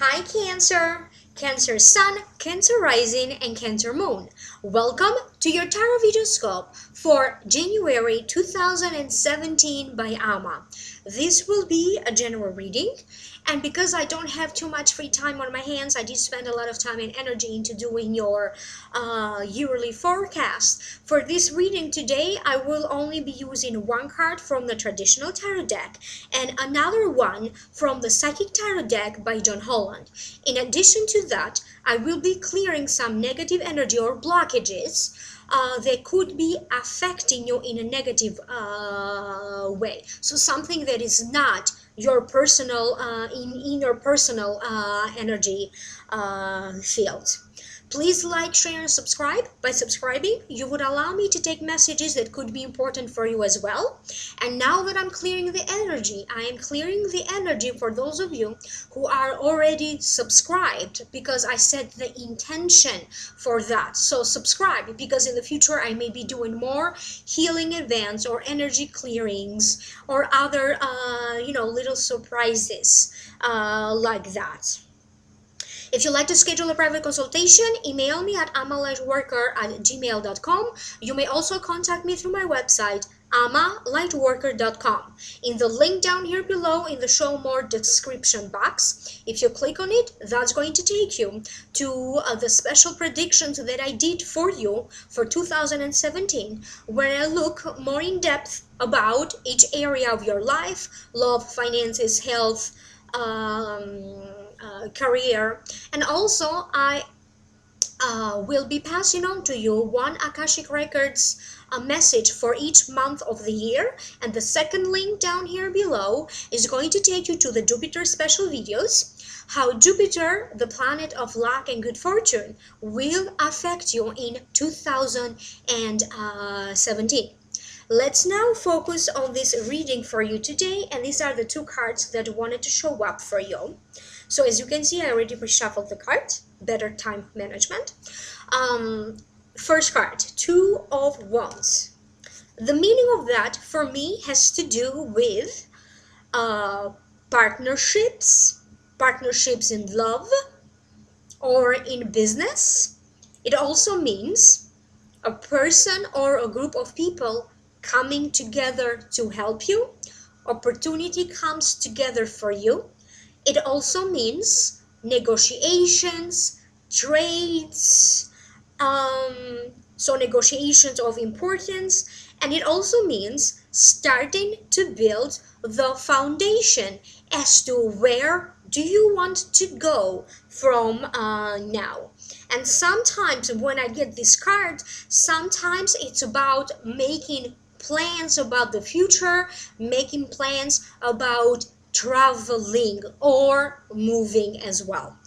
Hi Cancer, Cancer Sun, Cancer Rising, and Cancer Moon. Welcome to your Tarot Videoscope for January 2017 by Ama. This will be a general reading, and because I don't have too much free time on my hands, I did spend a lot of time and energy into doing your yearly forecast. For this reading today, I will only be using one card from the traditional tarot deck and another one from the Psychic Tarot deck by John Holland. In addition to that, I will be clearing some negative energy or blockages that could be affecting you in a negative way. So something that is not your personal in your personal energy field. Please like, share, and subscribe. By subscribing, you would allow me to take messages that could be important for you as well. And now that I'm clearing the energy, I am clearing the energy for those of you who are already subscribed, because I set the intention for that. So subscribe, because in the future I may be doing more healing events or energy clearings or other little surprises like that. If you'd like to schedule a private consultation, email me at amalightworker@gmail.com. You may also contact me through my website, amalightworker.com. In the link down here below in the show more description box, if you click on it, that's going to take you to the special predictions that I did for you for 2017, where I look more in depth about each area of your life: love, finances, health, career. And also I will be passing on to you one Akashic Records message for each month of the year, and the second link down here below is going to take you to the Jupiter special videos, how Jupiter, the planet of luck and good fortune, will affect you in 2017. Let's now focus on this reading for you today, and these are the two cards that wanted to show up for you. So as you can see, I already reshuffled the card. Better time management. First card, Two of Wands. The meaning of that for me has to do with partnerships in love or in business. It also means a person or a group of people coming together to help you. Opportunity comes together for you. It also means negotiations, trades, so negotiations of importance, and it also means starting to build the foundation as to where do you want to go from now. And sometimes when I get this card, sometimes it's about making plans about the future, making plans about traveling or moving as well.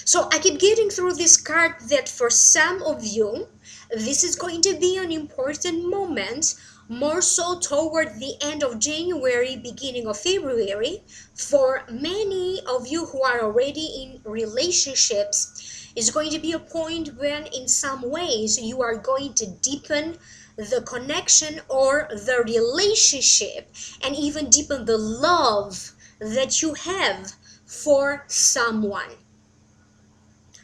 So I keep getting through this card that for some of you, this is going to be an important moment, more so toward the end of January, beginning of February. For many of you who are already in relationships, it's going to be a point when in some ways you are going to deepen the connection or the relationship, and even deepen the love that you have for someone.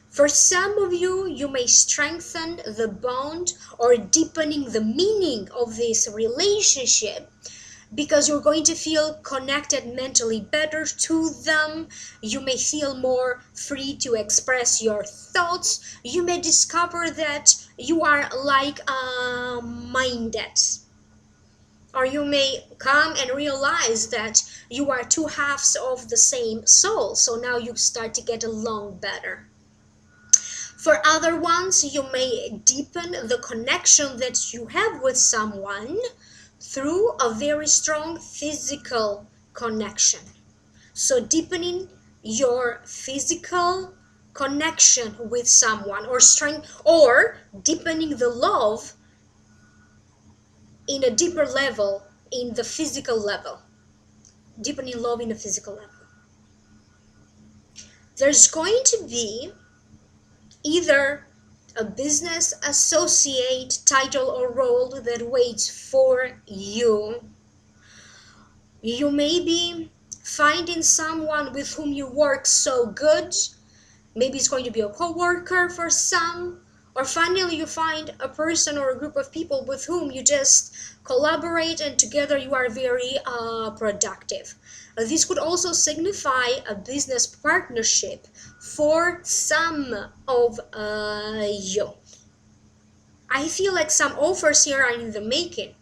For some of you, you may strengthen the bond or deepening the meaning of this relationship, because you're going to feel connected mentally better to them. You may feel more free to express your thoughts. You may discover that you are like-minded. Or you may come and realize that you are two halves of the same soul. So now you start to get along better. For other ones, you may deepen the connection that you have with someone through a very strong physical connection. So deepening your physical connection with someone, or deepening the love in a deeper level, in the physical level. Deepening love in a physical level. There's going to be either a business associate title or role that waits for you. You may be finding someone with whom you work so good. Maybe it's going to be a co-worker for some, or finally you find a person or a group of people with whom you just collaborate and together you are very productive. This could also signify a business partnership for some of you. I feel like some offers here are in the making.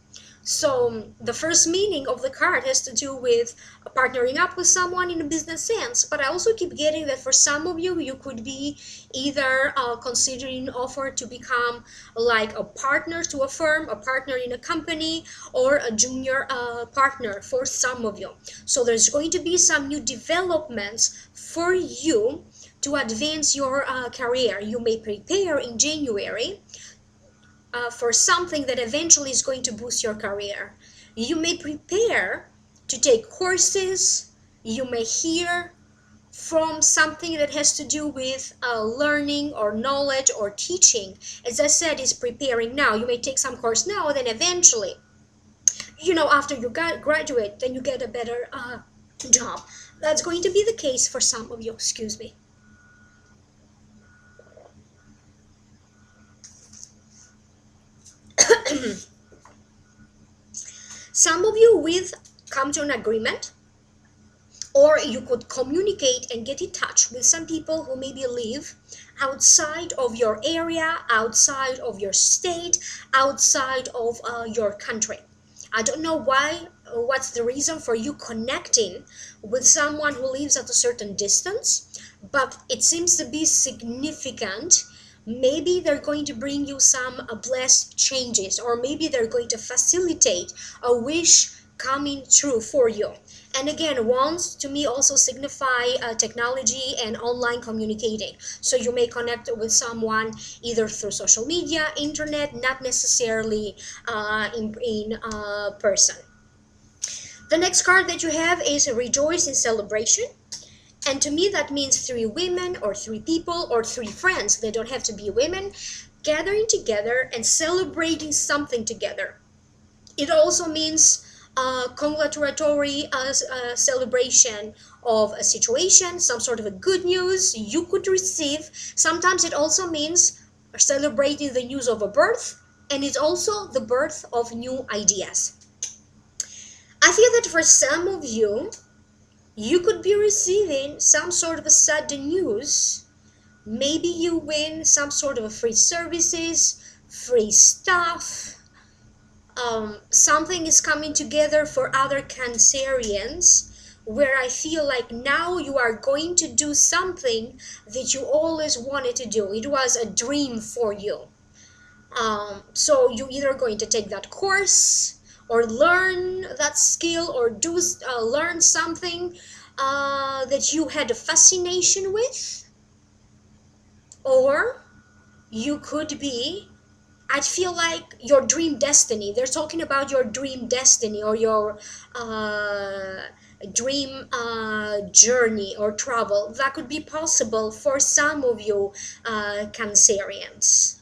So the first meaning of the card has to do with partnering up with someone in a business sense. But I also keep getting that for some of you, you could be either considering offer to become like a partner to a firm, a partner in a company, or a junior partner for some of you. So there's going to be some new developments for you to advance your career. You may prepare in January for something that eventually is going to boost your career. You may prepare to take courses, you may hear from something that has to do with learning or knowledge or teaching. As I said, is preparing now. You may take some course now, then eventually, after you graduate, then you get a better job. That's going to be the case for some of you, excuse me. Some of you with come to an agreement, or you could communicate and get in touch with some people who maybe live outside of your area, outside of your state, outside of your country. I don't know what's the reason for you connecting with someone who lives at a certain distance, but it seems to be significant. Maybe they're going to bring you some blessed changes, or maybe they're going to facilitate a wish coming true for you. And again, wands to me also signify technology and online communicating. So you may connect with someone either through social media, internet, not necessarily in person. The next card that you have is Rejoice in Celebration. And to me, that means three women or three people or three friends. They don't have to be women, gathering together and celebrating something together. It also means congratulatory celebration of a situation, some sort of a good news you could receive. Sometimes it also means celebrating the news of a birth, and it's also the birth of new ideas. I feel that for some of you, you could be receiving some sort of a sudden news. Maybe you win some sort of free services, free stuff. Something is coming together for other Cancerians, where I feel like now you are going to do something that you always wanted to do. It was a dream for you. So you're either going to take that course or learn that skill or learn something that you had a fascination with, or you could be, I feel like your dream destiny. They're talking about your dream destiny or your dream journey or travel. That could be possible for some of you Cancerians.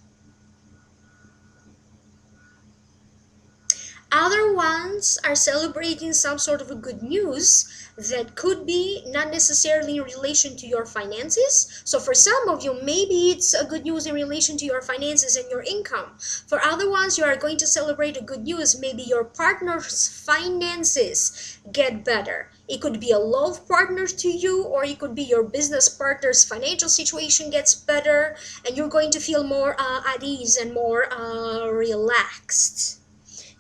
Other ones are celebrating some sort of a good news that could be not necessarily in relation to your finances. So for some of you, maybe it's a good news in relation to your finances and your income. For other ones, you are going to celebrate a good news. Maybe your partner's finances get better. It could be a love partner to you, or it could be your business partner's financial situation gets better, and you're going to feel more at ease and more relaxed,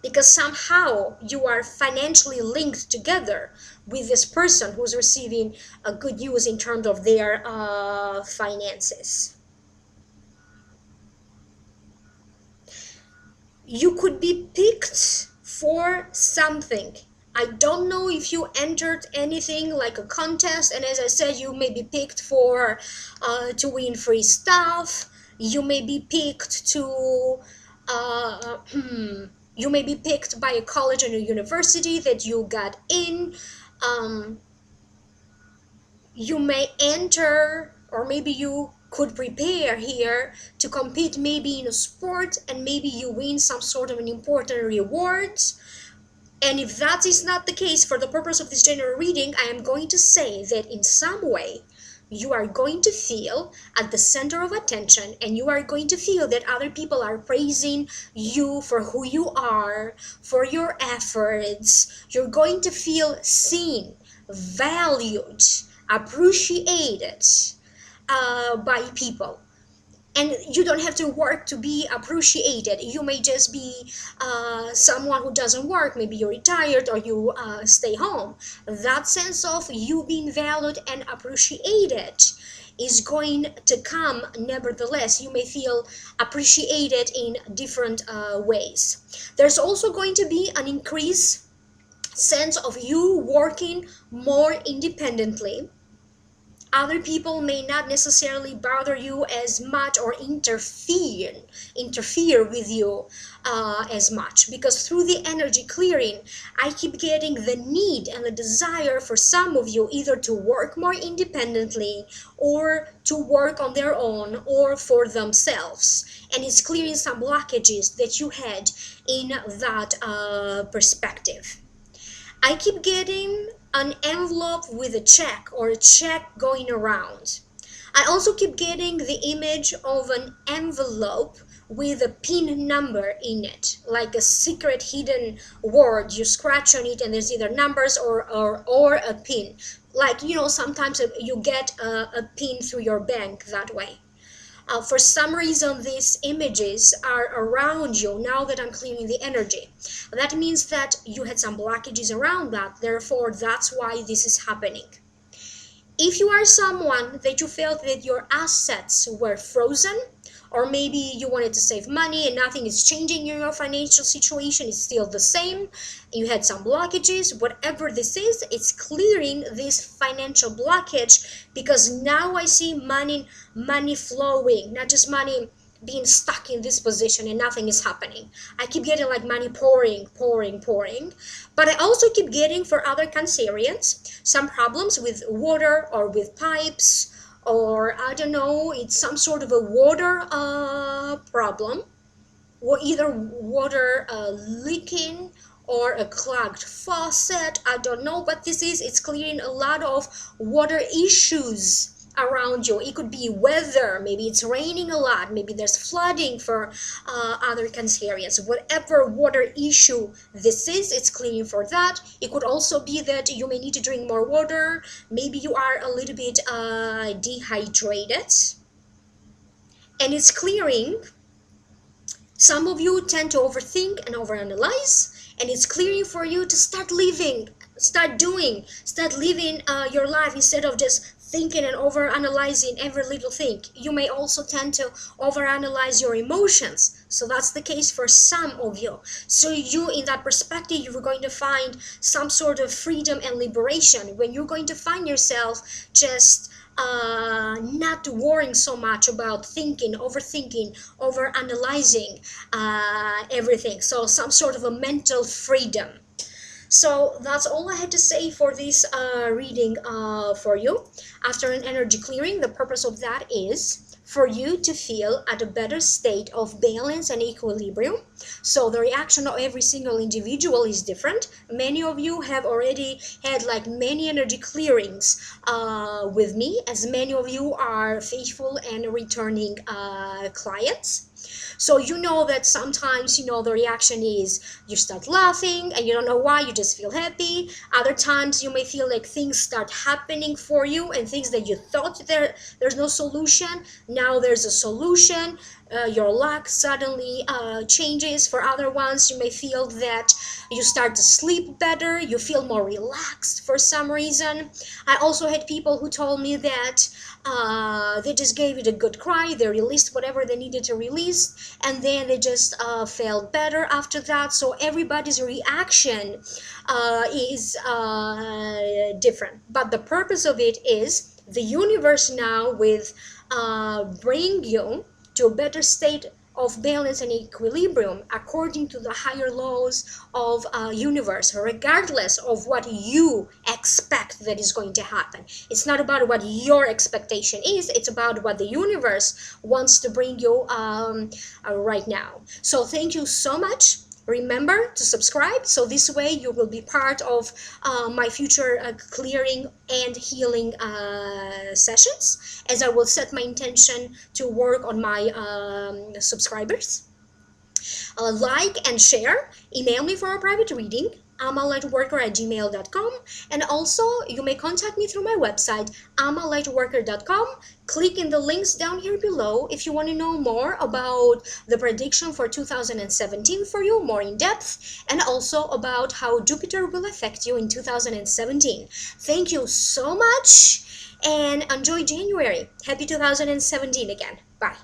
because somehow you are financially linked together with this person who's receiving a good news in terms of their finances. You could be picked for something. I don't know if you entered anything like a contest, and as I said, you may be picked for to win free stuff. You may be picked to you may be picked by a college and a university that you got in. You may enter, or maybe you could prepare here to compete maybe in a sport, and maybe you win some sort of an important reward. And if that is not the case, for the purpose of this general reading, I am going to say that in some way you are going to feel at the center of attention, and you are going to feel that other people are praising you for who you are, for your efforts. You're going to feel seen, valued, appreciated by people. And you don't have to work to be appreciated. You may just be someone who doesn't work. Maybe you're retired or you stay home. That sense of you being valued and appreciated is going to come. Nevertheless, you may feel appreciated in different ways. There's also going to be an increased sense of you working more independently. Other people may not necessarily bother you as much or interfere with you as much, because through the energy clearing I keep getting the need and the desire for some of you either to work more independently or to work on their own or for themselves, and it's clearing some blockages that you had in that perspective. I keep getting an envelope with a check or a check going around. I also keep getting the image of an envelope with a pin number in it, like a secret hidden word. You scratch on it and there's either numbers or a pin. Like, sometimes you get a pin through your bank that way. For some reason, these images are around you now that I'm clearing the energy. That means that you had some blockages around that, therefore that's why this is happening. If you are someone that you felt that your assets were frozen, or maybe you wanted to save money and nothing is changing in your financial situation, it's still the same, you had some blockages, whatever this is, it's clearing this financial blockage, because now I see money flowing, not just money being stuck in this position and nothing is happening. I keep getting like money pouring. But I also keep getting, for other Cancerians, some problems with water or with pipes, or I don't know, it's some sort of a water problem, or either water leaking or a clogged faucet. I don't know what this is. It's clearing a lot of water issues around you. It could be weather, maybe it's raining a lot, maybe there's flooding for other Cancerians. Whatever water issue this is, it's cleaning for that. It could also be that you may need to drink more water, maybe you are a little bit dehydrated, and it's clearing. Some of you tend to overthink and overanalyze, and it's clearing for you to start living, start living your life instead of just thinking and overanalyzing every little thing. You may also tend to overanalyze your emotions, so that's the case for some of you. So you, in that perspective, you're going to find some sort of freedom and liberation when you're going to find yourself just not worrying so much about thinking, overthinking, over analyzing everything. So some sort of a mental freedom. So that's all I had to say for this reading for you. After an energy clearing, the purpose of that is for you to feel at a better state of balance and equilibrium. So the reaction of every single individual is different. Many of you have already had like many energy clearings with me, as many of you are faithful and returning clients. So you know that sometimes, the reaction is you start laughing and you don't know why, you just feel happy. Other times you may feel like things start happening for you, and things that you thought there's no solution, now there's a solution. Your luck suddenly changes. For other ones, you may feel that you start to sleep better, you feel more relaxed for some reason. I also had people who told me that they just gave it a good cry, they released whatever they needed to release, and then they just felt better after that. So everybody's reaction is different, but the purpose of it is the universe now with bring you to a better state of balance and equilibrium according to the higher laws of universe, regardless of what you expect that is going to happen. It's not about what your expectation is, it's about what the universe wants to bring you right now. So thank you so much. Remember to subscribe, so this way you will be part of my future clearing and healing sessions, as I will set my intention to work on my subscribers. Like and share. Email me for a private reading, amalightworker@gmail.com, and also you may contact me through my website, amalightworker.com. Click in the links down here below if you want to know more about the prediction for 2017 for you, more in depth, and also about how Jupiter will affect you in 2017. Thank you so much, and enjoy January. Happy 2017 again. Bye.